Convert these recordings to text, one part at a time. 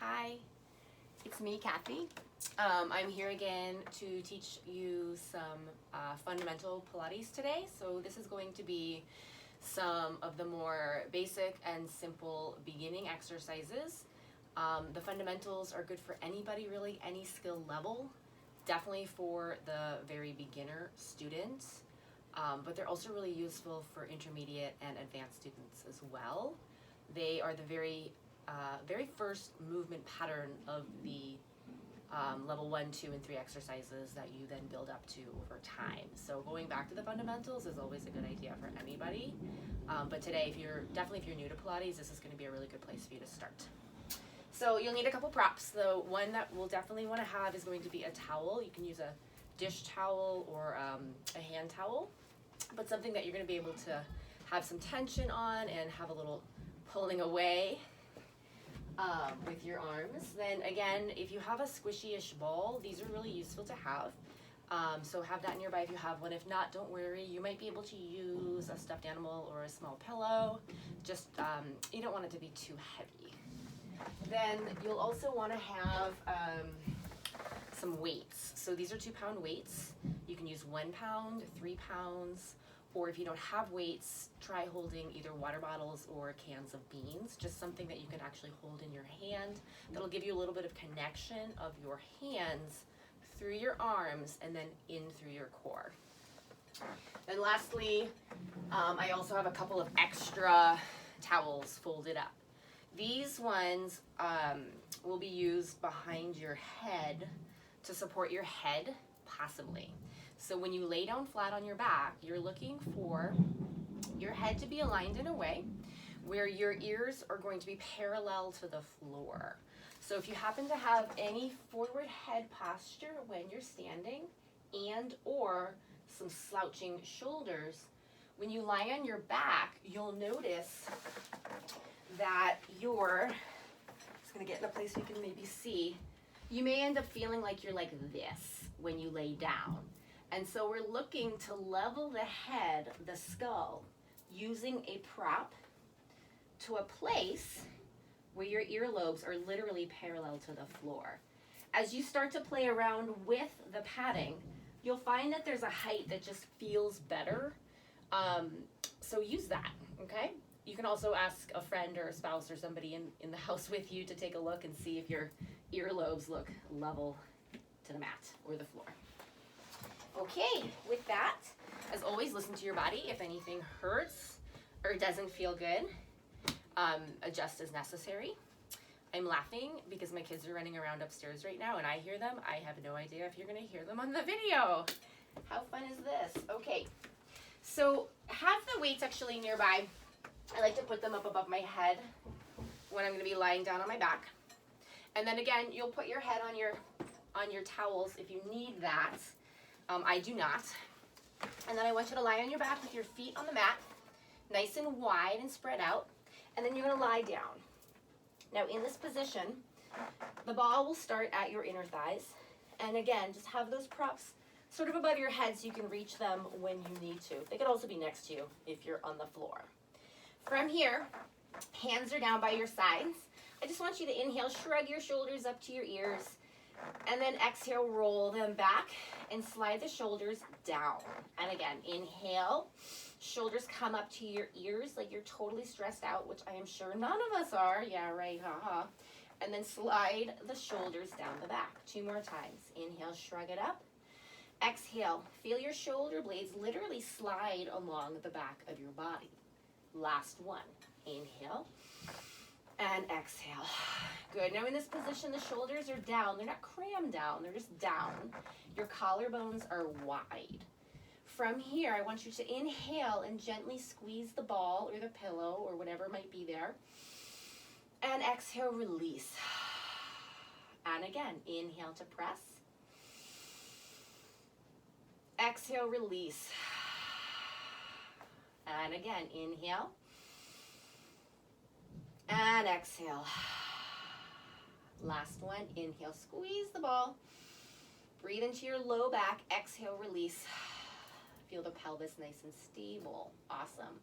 Hi, it's me, Kathy. I'm here again to teach you some fundamental Pilates today. So this is going to be some of the more basic and simple beginning exercises. The fundamentals are good for anybody really, any skill level, definitely for the very beginner students, but they're also really useful for intermediate and advanced students as well. They are the very first movement pattern of the level 1, 2, and 3 exercises that you then build up to over time. So going back to the fundamentals is always a good idea for anybody. But today, if you're new to Pilates, this is going to be a really good place for you to start. So you'll need a couple props. The one that we'll definitely want to have is going to be a towel. You can use a dish towel or a hand towel, but something that you're going to be able to have some tension on and have a little pulling away with your arms. Then again, if you have a squishy-ish ball, these are really useful to have. So have that nearby if you have one. If not, don't worry. You might be able to use a stuffed animal or a small pillow. Just, you don't want it to be too heavy. Then you'll also want to have some weights. So these are 2-pound weights. You can use 1 pound, 3 pounds, or if you don't have weights, try holding either water bottles or cans of beans, just something that you can actually hold in your hand. That'll give you a little bit of connection of your hands through your arms and then in through your core. And lastly, I also have a couple of extra towels folded up. These ones will be used behind your head to support your head passively. So when you lay down flat on your back, you're looking for your head to be aligned in a way where your ears are going to be parallel to the floor. So if you happen to have any forward head posture when you're standing and or some slouching shoulders, when you lie on your back, you'll notice that it's gonna get in a place you can maybe see, you may end up feeling like you're like this when you lay down. And so we're looking to level the head, the skull, using a prop to a place where your earlobes are literally parallel to the floor. As you start to play around with the padding, you'll find that there's a height that just feels better. So use that, okay? You can also ask a friend or a spouse or somebody in the house with you to take a look and see if your earlobes look level to the mat or the floor. Okay, with that, as always, listen to your body. If anything hurts or doesn't feel good, adjust as necessary. I'm laughing because my kids are running around upstairs right now and I hear them. I have no idea if you're gonna hear them on the video. How fun is this? Okay, so have the weights actually nearby. I like to put them up above my head when I'm gonna be lying down on my back. And then again, you'll put your head on your towels if you need that. I do not. And then I want you to lie on your back with your feet on the mat, nice and wide and spread out. And then you're gonna lie down. Now in this position, the ball will start at your inner thighs. And again, just have those props sort of above your head so you can reach them when you need to. They could also be next to you if you're on the floor. From here, hands are down by your sides. I just want you to inhale, shrug your shoulders up to your ears, and then exhale, roll them back and slide the shoulders down. And again, inhale, shoulders come up to your ears like you're totally stressed out, which I am sure none of us are. Yeah, right, haha. And then slide the shoulders down the back. 2 more times. Inhale, shrug it up. Exhale, feel your shoulder blades literally slide along the back of your body. Last one. Inhale and exhale. Good. Now in this position, the shoulders are down. They're not crammed down. They're just down. Your collarbones are wide. From here, I want you to inhale and gently squeeze the ball or the pillow or whatever might be there. And exhale, release. And again, inhale to press. Exhale, release. And again, inhale. And exhale. Last one, inhale, squeeze the ball. Breathe into your low back, exhale, release. Feel the pelvis nice and stable. Awesome.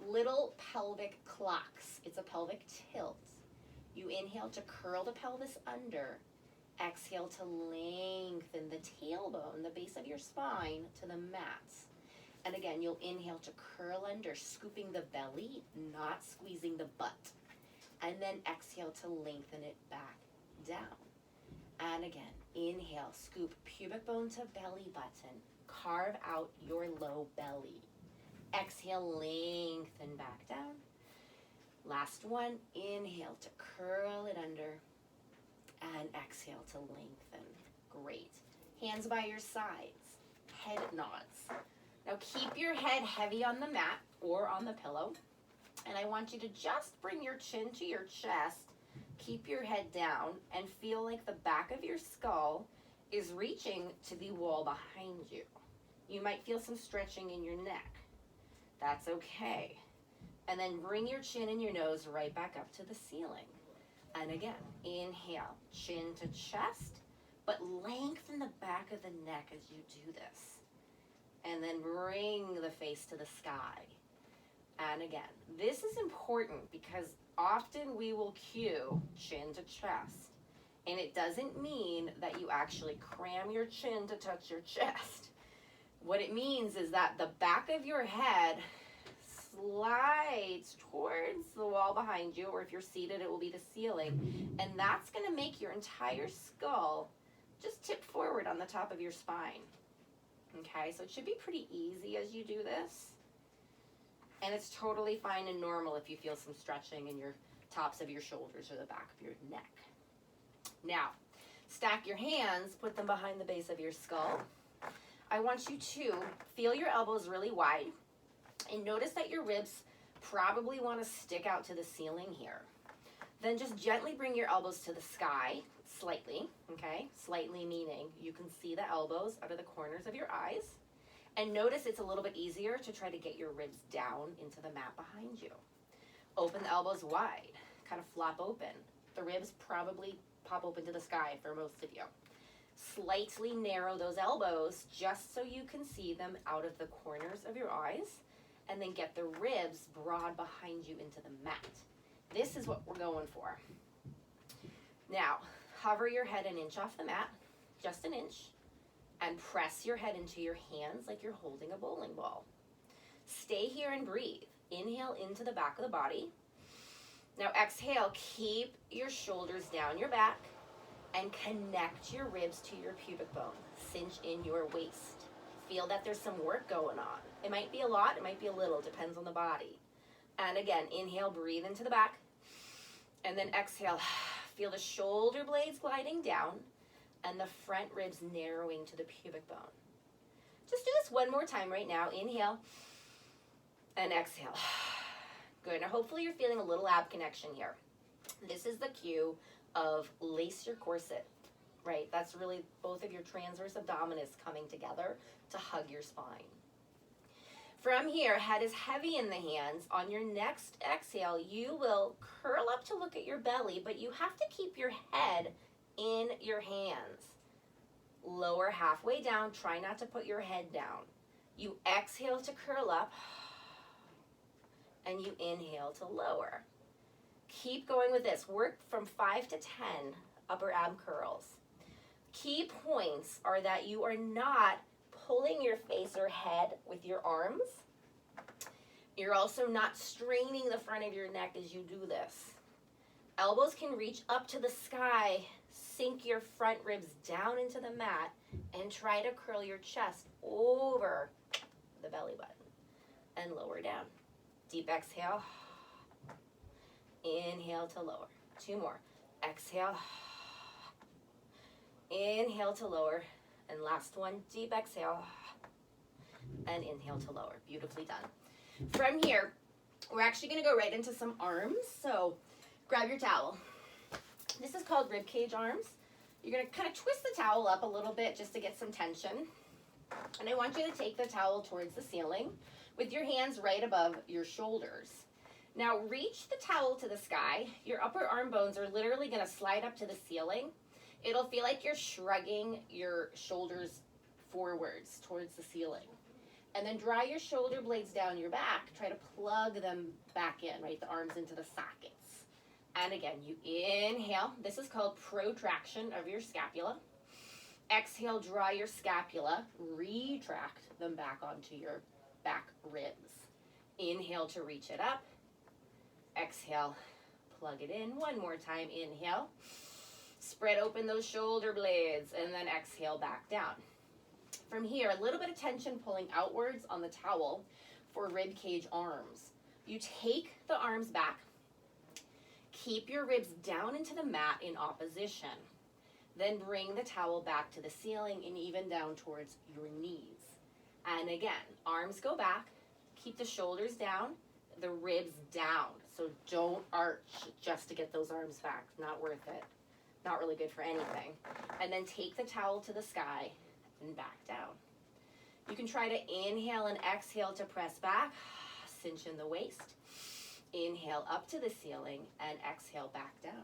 Little pelvic clocks. It's a pelvic tilt. You inhale to curl the pelvis under. Exhale to lengthen the tailbone, the base of your spine, to the mat. And again, you'll inhale to curl under, scooping the belly, not squeezing the butt. And then exhale to lengthen it back down. And again, inhale, scoop pubic bone to belly button. Carve out your low belly. Exhale, lengthen back down. Last one, inhale to curl it under. And exhale to lengthen. Great. Hands by your sides. Head nods. Now keep your head heavy on the mat or on the pillow. And I want you to just bring your chin to your chest. Keep your head down and feel like the back of your skull is reaching to the wall behind you. You might feel some stretching in your neck. That's okay. And then bring your chin and your nose right back up to the ceiling. And again, inhale, chin to chest, but lengthen the back of the neck as you do this. And then bring the face to the sky. And again, this is important because often we will cue chin to chest. And it doesn't mean that you actually cram your chin to touch your chest. What it means is that the back of your head slides towards the wall behind you, or if you're seated, it will be the ceiling. And that's going to make your entire skull just tip forward on the top of your spine. Okay, so it should be pretty easy as you do this. And it's totally fine and normal if you feel some stretching in your tops of your shoulders or the back of your neck. Now, stack your hands, put them behind the base of your skull. I want you to feel your elbows really wide and notice that your ribs probably want to stick out to the ceiling here. Then just gently bring your elbows to the sky, slightly, okay? Slightly meaning you can see the elbows out of the corners of your eyes. And notice it's a little bit easier to try to get your ribs down into the mat behind you. Open the elbows wide, kind of flop open. The ribs probably pop open to the sky for most of you. Slightly narrow those elbows just so you can see them out of the corners of your eyes, and then get the ribs broad behind you into the mat. This is what we're going for. Now, hover your head an inch off the mat, just an inch, and press your head into your hands like you're holding a bowling ball. Stay here and breathe. Inhale into the back of the body. Now exhale, keep your shoulders down your back and connect your ribs to your pubic bone. Cinch in your waist. Feel that there's some work going on. It might be a lot, it might be a little, depends on the body. And again, inhale, breathe into the back. And then exhale, feel the shoulder blades gliding down and the front ribs narrowing to the pubic bone. Just do this one more time right now. Inhale and exhale. Good. Now hopefully you're feeling a little ab connection here. This is the cue of lace your corset, right? That's really both of your transverse abdominis coming together to hug your spine. From here, head is heavy in the hands. On your next exhale, you will curl up to look at your belly, but you have to keep your head in your hands. Lower halfway down. Try not to put your head down. You exhale to curl up, and you inhale to lower. Keep going with this. Work from 5 to 10 upper ab curls. Key points are that you are not pulling your face or head with your arms. You're also not straining the front of your neck as you do this. Elbows can reach up to the sky. Sink your front ribs down into the mat and try to curl your chest over the belly button and lower down. Deep exhale. Inhale to lower. 2 more. Exhale. Inhale to lower. And last one, deep exhale. And inhale to lower. Beautifully done. From here, we're actually going to go right into some arms. So grab your towel. This is called rib cage arms. You're going to kind of twist the towel up a little bit just to get some tension. And I want you to take the towel towards the ceiling with your hands right above your shoulders. Now reach the towel to the sky. Your upper arm bones are literally going to slide up to the ceiling. It'll feel like you're shrugging your shoulders forwards towards the ceiling. And then draw your shoulder blades down your back. Try to plug them back in, right? The arms into the sockets. And again, you inhale. This is called protraction of your scapula. Exhale, draw your scapula, retract them back onto your back ribs. Inhale to reach it up. Exhale, plug it in. One more time, inhale. Spread open those shoulder blades, and then exhale back down. From here, a little bit of tension pulling outwards on the towel for rib cage arms. You take the arms back. Keep your ribs down into the mat in opposition. Then bring the towel back to the ceiling and even down towards your knees. And again, arms go back. Keep the shoulders down, the ribs down. So don't arch just to get those arms back. Not worth it. Not really good for anything. And then take the towel to the sky and back down. You can try to inhale and exhale to press back. Cinch in the waist. Inhale up to the ceiling and exhale back down.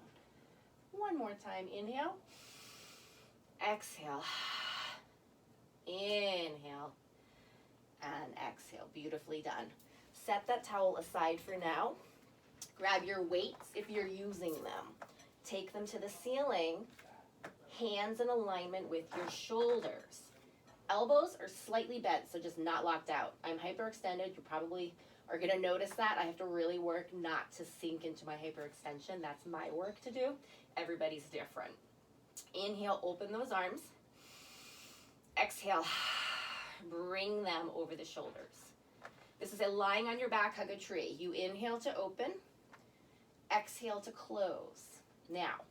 One more time. Inhale. Exhale. Inhale. And exhale. Beautifully done. Set that towel aside for now. Grab your weights if you're using them. Take them to the ceiling. Hands in alignment with your shoulders. Elbows are slightly bent, so just not locked out. I'm hyperextended. You probably are going to notice that. I have to really work not to sink into my hyperextension. That's my work to do. Everybody's different. Inhale, open those arms. Exhale, bring them over the shoulders. This is a lying on your back, hug a tree. You inhale to open. Exhale to close. Now,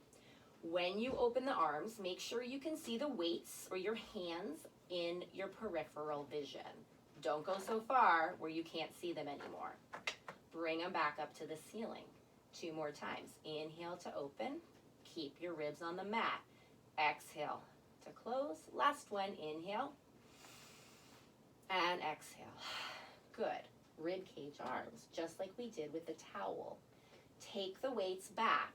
when you open the arms, make sure you can see the weights or your hands in your peripheral vision. Don't go so far where you can't see them anymore. Bring them back up to the ceiling. 2 more times. Inhale to open. Keep your ribs on the mat. Exhale to close. Last one. Inhale. And exhale. Good. Rib cage arms, just like we did with the towel. Take the weights back.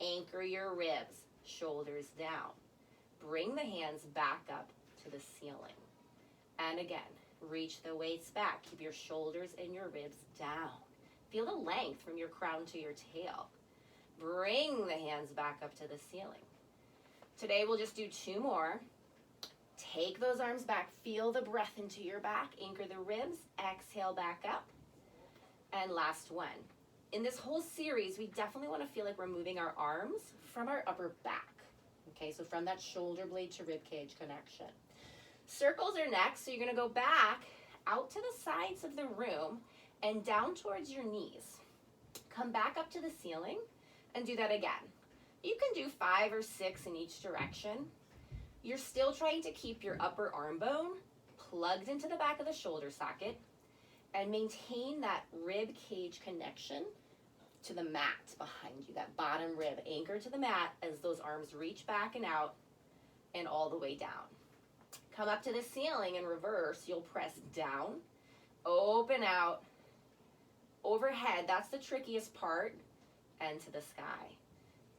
Anchor your ribs. Shoulders down. Bring the hands back up to the ceiling. And again, reach the weights back. Keep your shoulders and your ribs down. Feel the length from your crown to your tail. Bring the hands back up to the ceiling. Today we'll just do 2 more. Take those arms back. Feel the breath into your back. Anchor the ribs. Exhale back up. And last one. In this whole series, we definitely want to feel like we're moving our arms from our upper back. Okay, so from that shoulder blade to rib cage connection. Circles are next, so you're going to go back out to the sides of the room and down towards your knees. Come back up to the ceiling and do that again. You can do 5 or 6 in each direction. You're still trying to keep your upper arm bone plugged into the back of the shoulder socket and maintain that rib cage connection to the mat behind you, that bottom rib. Anchor to the mat as those arms reach back and out and all the way down. Come up to the ceiling in reverse. You'll press down, open out, overhead. That's the trickiest part. And to the sky.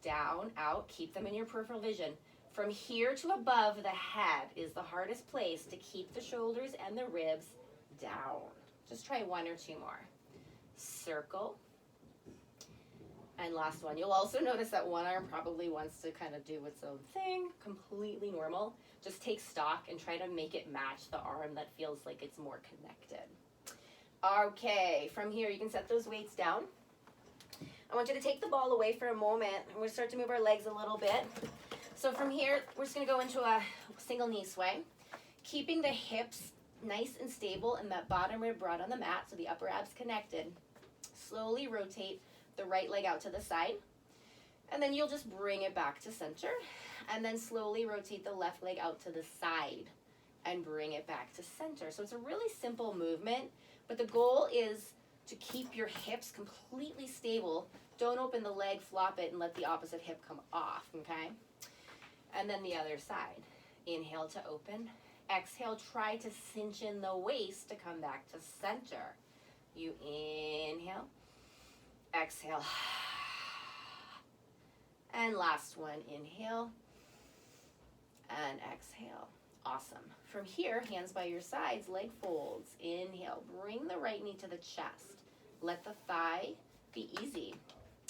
Down, out. Keep them in your peripheral vision. From here to above the head is the hardest place to keep the shoulders and the ribs down. Just try 1 or 2 more. Circle. And last one. You'll also notice that one arm probably wants to kind of do its own thing. Completely normal. Just take stock and try to make it match the arm that feels like it's more connected. Okay, from here you can set those weights down. I want you to take the ball away for a moment and we'll start to move our legs a little bit. So from here, we're just going to go into a single knee sway. Keeping the hips nice and stable and that bottom rib broad on the mat so the upper abs connected. Slowly rotate the right leg out to the side. And then you'll just bring it back to center. And then slowly rotate the left leg out to the side and bring it back to center. So it's a really simple movement, but the goal is to keep your hips completely stable. Don't open the leg, flop it, and let the opposite hip come off, okay? And then the other side. Inhale to open. Exhale, try to cinch in the waist to come back to center. You inhale. Exhale. And last one, inhale. And exhale. Awesome. From here, hands by your sides, leg folds. Inhale. Bring the right knee to the chest. Let the thigh be easy.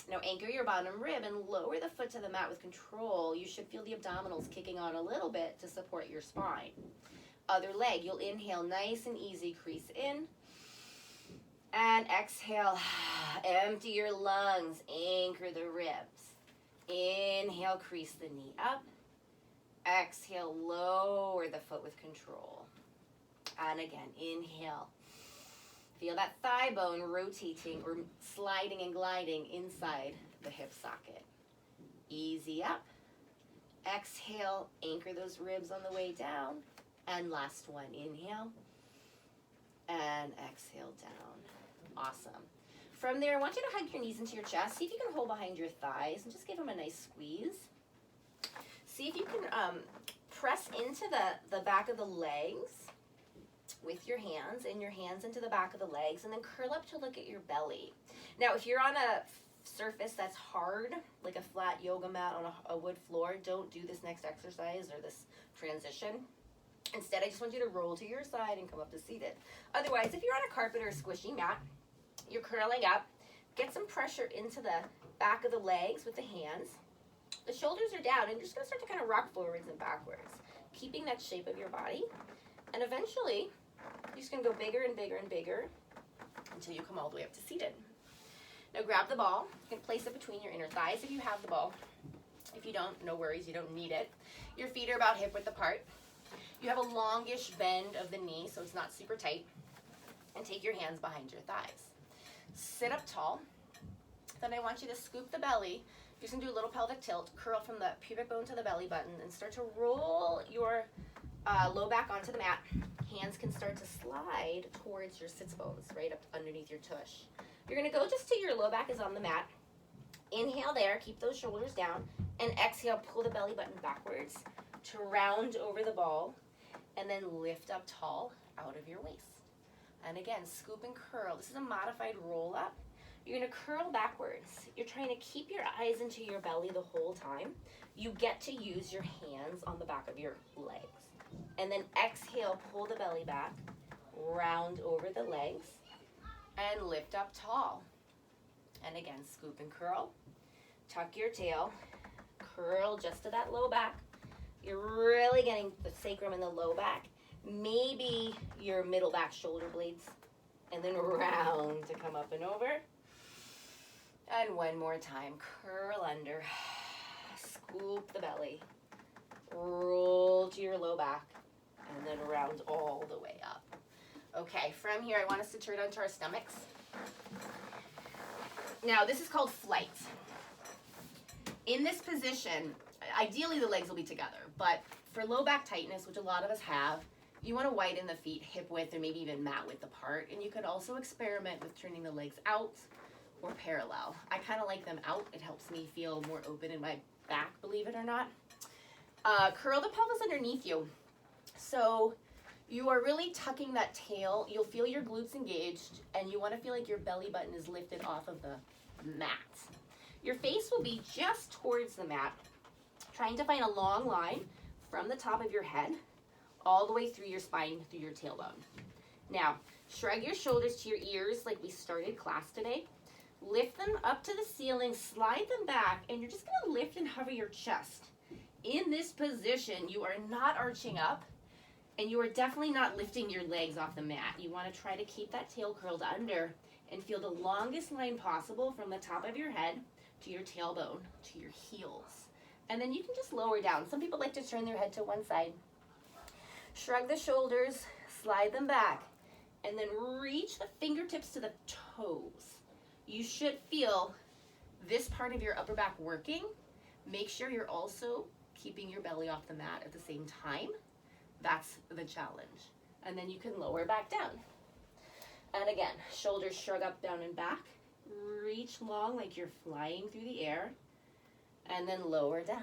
Now anchor your bottom rib and lower the foot to the mat with control. You should feel the abdominals kicking on a little bit to support your spine. Other leg, you'll inhale nice and easy, crease in. And exhale, empty your lungs, anchor the ribs. Inhale, crease the knee up. Exhale, lower the foot with control. And again, inhale. Feel that thigh bone rotating or sliding and gliding inside the hip socket. Easy up. Exhale, anchor those ribs on the way down. And last one, inhale. And exhale down. Awesome. From there, I want you to hug your knees into your chest. See if you can hold behind your thighs and just give them a nice squeeze. See if you can press into the back of the legs with your hands, and your hands into the back of the legs, and then curl up to look at your belly. Now, if you're on a surface that's hard, like a flat yoga mat on a wood floor, don't do this next exercise or this transition. Instead, I just want you to roll to your side and come up to seated. Otherwise, if you're on a carpet or a squishy mat, you're curling up. Get some pressure into the back of the legs with the hands. The shoulders are down, and you're just going to start to kind of rock forwards and backwards, keeping that shape of your body. And eventually, you're just going to go bigger and bigger and bigger until you come all the way up to seated. Now grab the ball. You can place it between your inner thighs if you have the ball. If you don't, no worries, you don't need it. Your feet are about hip width apart. You have a longish bend of the knee, so it's not super tight. And take your hands behind your thighs. Sit up tall. Then I want you to scoop the belly. You're just going to do a little pelvic tilt. Curl from the pubic bone to the belly button and start to roll your low back onto the mat. Hands can start to slide towards your sits bones, right up underneath your tush. You're going to go just till your low back is on the mat. Inhale there, keep those shoulders down, and exhale, pull the belly button backwards to round over the ball, and then lift up tall out of your waist. And again, scoop and curl. This is a modified roll up. You're going to curl backwards. You're trying to keep your eyes into your belly the whole time. You get to use your hands on the back of your legs. And then exhale, pull the belly back, round over the legs, and lift up tall. And again, scoop and curl. Tuck your tail, curl just to that low back. You're really getting the sacrum and the low back, maybe your middle back shoulder blades, and then round to come up and over. And one more time, curl under, scoop the belly, roll to your low back, and then round all the way up. Okay, from here, I want us to turn onto our stomachs. Now, this is called flight. In this position, ideally the legs will be together, but for low back tightness, which a lot of us have, you want to widen the feet hip width or maybe even mat width apart, and you could also experiment with turning the legs out or parallel. I kind of like them out. It helps me feel more open in my back, believe it or not. Curl the pelvis underneath you. So you are really tucking that tail. You'll feel your glutes engaged, and you want to feel like your belly button is lifted off of the mat. Your face will be just towards the mat, trying to find a long line from the top of your head all the way through your spine, through your tailbone. Now, shrug your shoulders to your ears like we started class today. Lift them up to the ceiling, slide them back, and you're just going to lift and hover your chest. In this position, you are not arching up, and you are definitely not lifting your legs off the mat. You want to try to keep that tail curled under and feel the longest line possible from the top of your head to your tailbone, to your heels. And then you can just lower down. Some people like to turn their head to one side. Shrug the shoulders, slide them back, and then reach the fingertips to the toes. You should feel this part of your upper back working. Make sure you're also keeping your belly off the mat at the same time. That's the challenge. And then you can lower back down. And again, shoulders shrug up, down, and back. Reach long like you're flying through the air. And then lower down.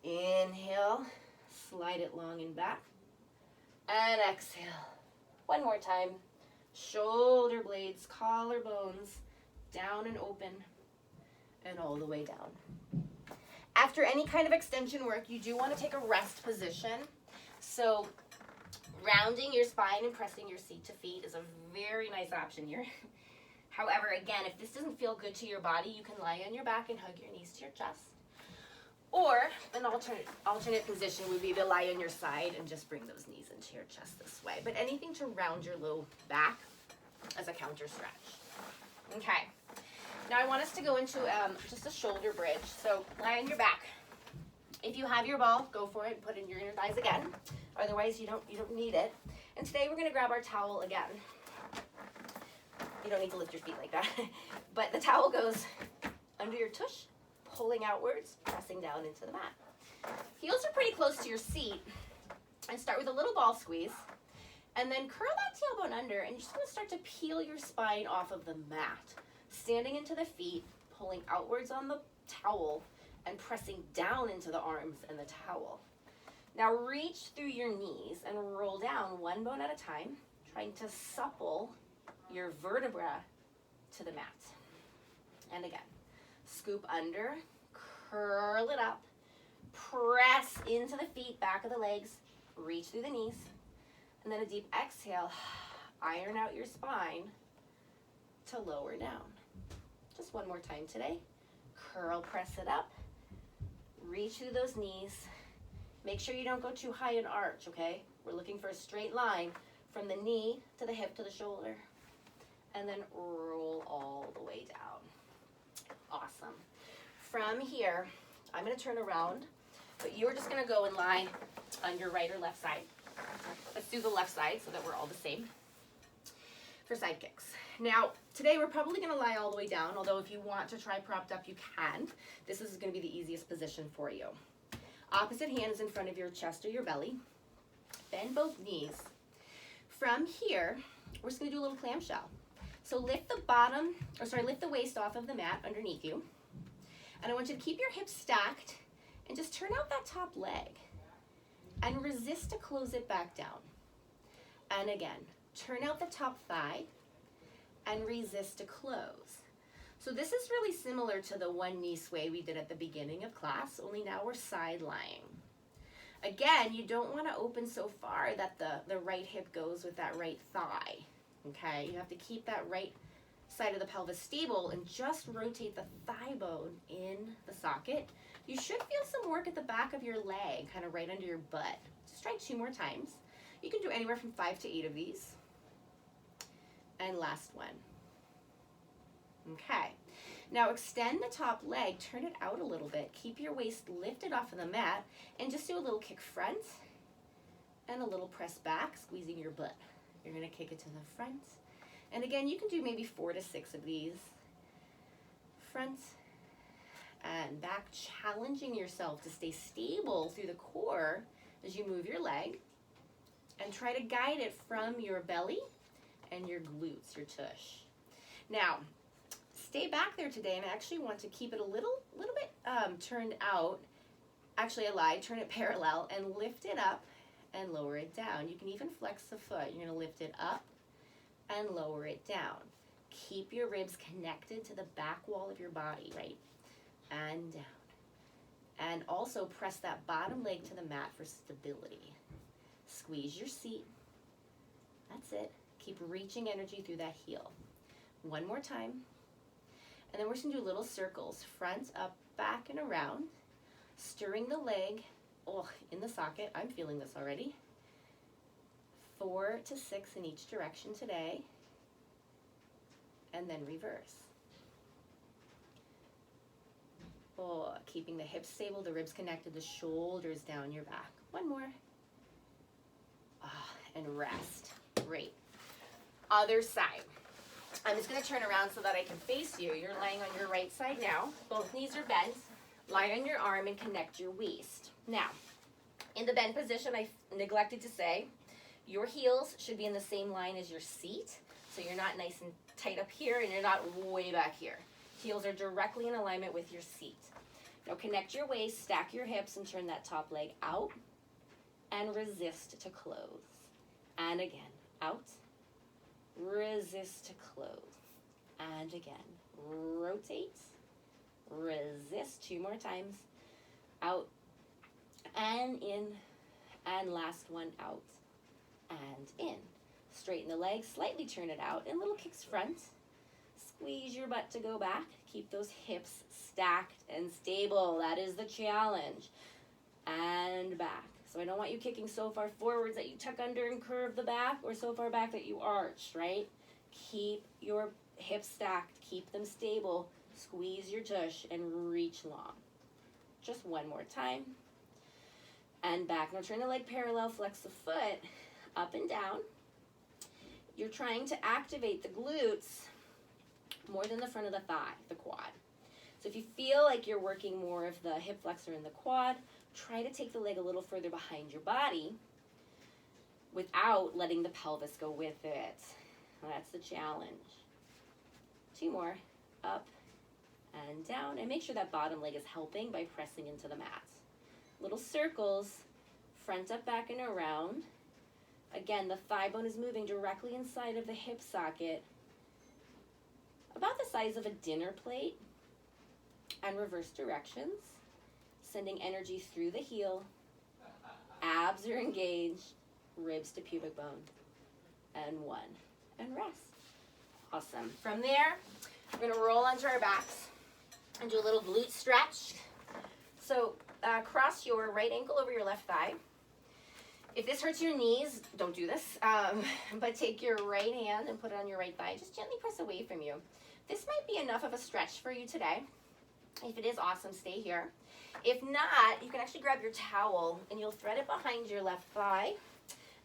Inhale, slide it long and back. And exhale. One more time. Shoulder blades, collarbones, down and open, and all the way down. After any kind of extension work, you do want to take a rest position. So rounding your spine and pressing your seat to feet is a very nice option. You're However, again, if this doesn't feel good to your body, you can lie on your back and hug your knees to your chest. Or an alternate position would be to lie on your side and just bring those knees into your chest this way. But anything to round your low back as a counter stretch. Okay. Now I want us to go into just a shoulder bridge. So lie on your back. If you have your ball, go for it and put it in your inner thighs again. Otherwise, you don't need it. And today we're going to grab our towel again. You don't need to lift your feet like that. But the towel goes under your tush, pulling outwards, pressing down into the mat. Heels are pretty close to your seat. And start with a little ball squeeze. And then curl that tailbone under, and you're just going to start to peel your spine off of the mat. Standing into the feet, pulling outwards on the towel, and pressing down into the arms and the towel. Now reach through your knees and roll down one bone at a time, trying to supple your vertebra to the mat. And again, scoop under, curl it up, press into the feet, back of the legs, reach through the knees, and then a deep exhale, iron out your spine to lower down. Just one more time today. Curl, press it up, reach through those knees. Make sure you don't go too high and arch, okay? We're looking for a straight line from the knee to the hip to the shoulder. And then roll all the way down. Awesome. From here, I'm going to turn around, but you're just going to go and lie on your right or left side. Let's do the left side so that we're all the same for side kicks. Now, today we're probably going to lie all the way down, although if you want to try propped up, you can. This is going to be the easiest position for you. Opposite hands in front of your chest or your belly. Bend both knees. From here, we're just going to do a little clamshell. So lift the waist off of the mat underneath you. And I want you to keep your hips stacked and just turn out that top leg. And resist to close it back down. And again, turn out the top thigh and resist to close. So this is really similar to the one knee sway we did at the beginning of class, only now we're side lying. Again, you don't want to open so far that the right hip goes with that right thigh. Okay, you have to keep that right side of the pelvis stable and just rotate the thigh bone in the socket. You should feel some work at the back of your leg, kind of right under your butt. Just try 2 more times. You can do anywhere from 5 to 8 of these. And last one. Okay. Now extend the top leg, turn it out a little bit. Keep your waist lifted off of the mat and just do a little kick front and a little press back, squeezing your butt. You're going to kick it to the front. And again, you can do maybe 4 to 6 of these. Front and back, challenging yourself to stay stable through the core as you move your leg. And try to guide it from your belly and your glutes, your tush. Now, stay back there today, and I actually want to keep it a little bit turned out. Actually, I lied. Turn it parallel and lift it up and lower it down. You can even flex the foot. You're going to lift it up and lower it down. Keep your ribs connected to the back wall of your body, right? And down. And also press that bottom leg to the mat for stability. Squeeze your seat. That's it. Keep reaching energy through that heel. One more time. And then we're just going to do little circles. Front, up, back, and around. Stirring the leg in the socket. I'm feeling this already. 4 to 6 in each direction today. And then reverse. Keeping the hips stable, the ribs connected, the shoulders down your back. One more. And rest. Great. Other side. I'm just going to turn around so that I can face you. You're lying on your right side now. Both knees are bent. Lie on your arm and connect your waist. Now, in the bend position, I neglected to say, your heels should be in the same line as your seat. So you're not nice and tight up here and you're not way back here. Heels are directly in alignment with your seat. Now connect your waist, stack your hips, and turn that top leg out. And resist to close. And again, out. Resist to close. And again, rotate. Resist 2 more times. Out and in. And last one, out and in. Straighten the legs, slightly turn it out, and little kicks front. squeeze your butt to go back. Keep those hips stacked and stable. That is the challenge. And back. So I don't want you kicking so far forwards that you tuck under and curve the back, or so far back that you arch, right? Keep your hips stacked. Keep them stable. Squeeze your tush and reach long. Just one more time. And back. Now turn the leg parallel, flex the foot, up and down. You're trying to activate the glutes more than the front of the thigh, the quad. So if you feel like you're working more of the hip flexor and the quad, try to take the leg a little further behind your body without letting the pelvis go with it. That's the challenge. 2 more. Up and down. And make sure that bottom leg is helping by pressing into the mat. Little circles, front up, back, and around. Again, the thigh bone is moving directly inside of the hip socket, about the size of a dinner plate, and reverse directions, sending energy through the heel. Abs are engaged, ribs to pubic bone, and 1, and rest. Awesome. From there, we're gonna roll onto our backs and do a little glute stretch. So cross your right ankle over your left thigh. If this hurts your knees, don't do this, but take your right hand and put it on your right thigh. Just gently press away from you. This might be enough of a stretch for you today. If it is, awesome, stay here. If not, you can actually grab your towel and you'll thread it behind your left thigh,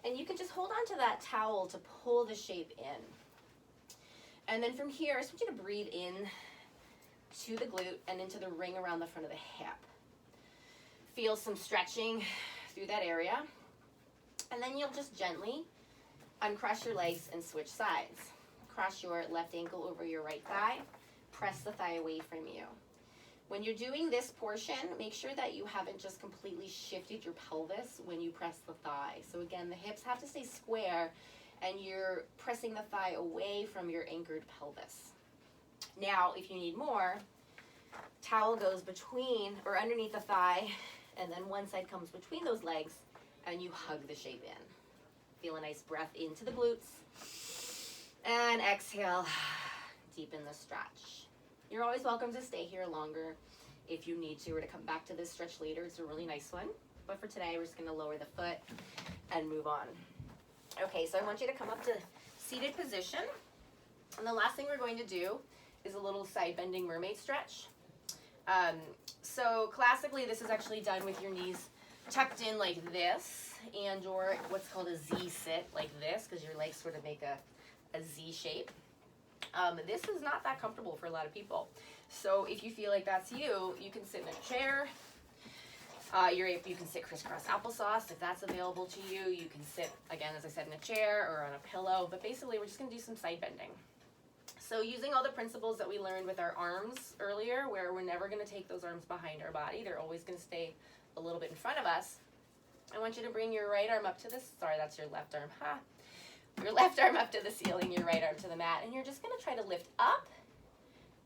and you can just hold on to that towel to pull the shape in. And then from here, I just want you to breathe in to the glute and into the ring around the front of the hip. Feel some stretching through that area. And then you'll just gently uncross your legs and switch sides. Cross your left ankle over your right thigh. Press the thigh away from you. When you're doing this portion, make sure that you haven't just completely shifted your pelvis when you press the thigh. So again, the hips have to stay square and you're pressing the thigh away from your anchored pelvis. Now, if you need more, towel goes between or underneath the thigh, and then one side comes between those legs, and you hug the shape in. Feel a nice breath into the glutes. And exhale, deepen the stretch. You're always welcome to stay here longer if you need to, or to come back to this stretch later. It's a really nice one. But for today, we're just gonna lower the foot and move on. Okay, so I want you to come up to seated position. And the last thing we're going to do is a little side bending mermaid stretch. So classically, this is actually done with your knees tucked in like this, and or what's called a Z sit like this, because your legs sort of make a Z shape. This is not that comfortable for a lot of people. So if you feel like that's you, you can sit in a chair. You can sit crisscross applesauce if that's available to you. You can sit, again, as I said, in a chair or on a pillow. But basically, we're just going to do some side bending. So using all the principles that we learned with our arms earlier, where we're never going to take those arms behind our body. They're always going to stay a little bit in front of us. I want you to bring your right arm up to this. Sorry, that's your left arm. Your left arm up to the ceiling, your right arm to the mat. And you're just going to try to lift up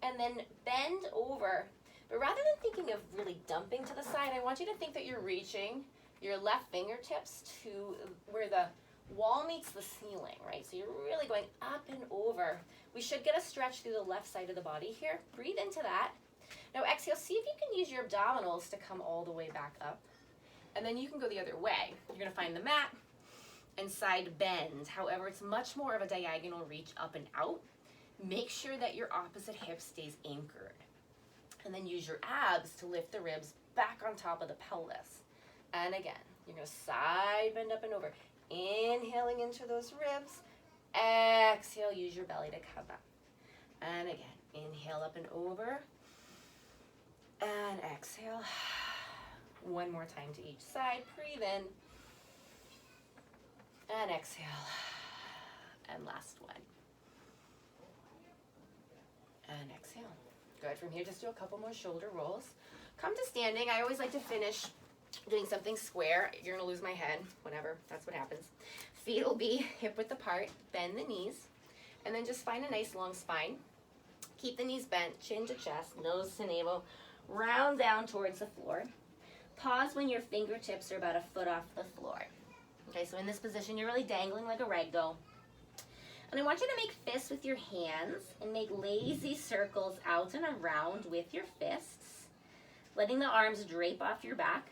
and then bend over. But rather than thinking of really dumping to the side, I want you to think that you're reaching your left fingertips to where the wall meets the ceiling, right? So you're really going up and over. We should get a stretch through the left side of the body here. Breathe into that. Now exhale, see if you can use your abdominals to come all the way back up. And then you can go the other way. You're gonna find the mat and side bend. However, it's much more of a diagonal reach up and out. Make sure that your opposite hip stays anchored. And then use your abs to lift the ribs back on top of the pelvis. And again, you're gonna side bend up and over. Inhaling into those ribs. Exhale, use your belly to come up. And again, inhale up and over. And exhale. One more time to each side. Breathe in. And exhale. And last one. And exhale. Good. From here, just do a couple more shoulder rolls. Come to standing. I always like to finish doing something square. You're going to lose my head. Whatever. That's what happens. Feet will be hip width apart. Bend the knees. And then just find a nice long spine. Keep the knees bent. Chin to chest. Nose to navel. Round down towards the floor. Pause when your fingertips are about a foot off the floor. Okay, so in this position, you're really dangling like a ragdoll. And I want you to make fists with your hands and make lazy circles out and around with your fists, letting the arms drape off your back.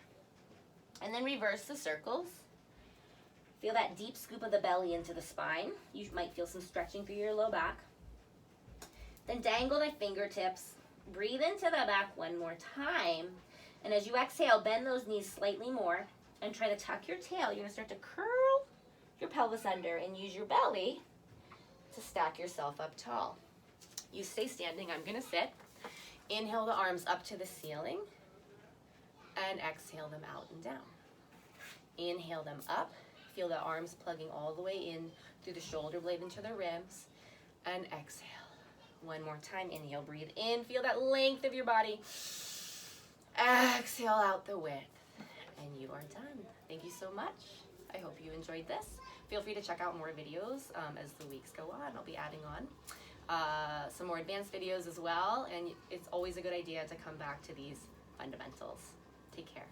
And then reverse the circles. Feel that deep scoop of the belly into the spine. You might feel some stretching through your low back. Then dangle the fingertips. Breathe into the back one more time. And as you exhale, bend those knees slightly more and try to tuck your tail. You're going to start to curl your pelvis under and use your belly to stack yourself up tall. You stay standing. I'm going to sit. Inhale the arms up to the ceiling and exhale them out and down. Inhale them up. Feel the arms plugging all the way in through the shoulder blade into the ribs. And exhale. One more time. Inhale, breathe in. Feel that length of your body. Exhale out the width. And you are done. Thank you so much. I hope you enjoyed this. Feel free to check out more videos as the weeks go on. I'll be adding on some more advanced videos as well. And it's always a good idea to come back to these fundamentals. Take care.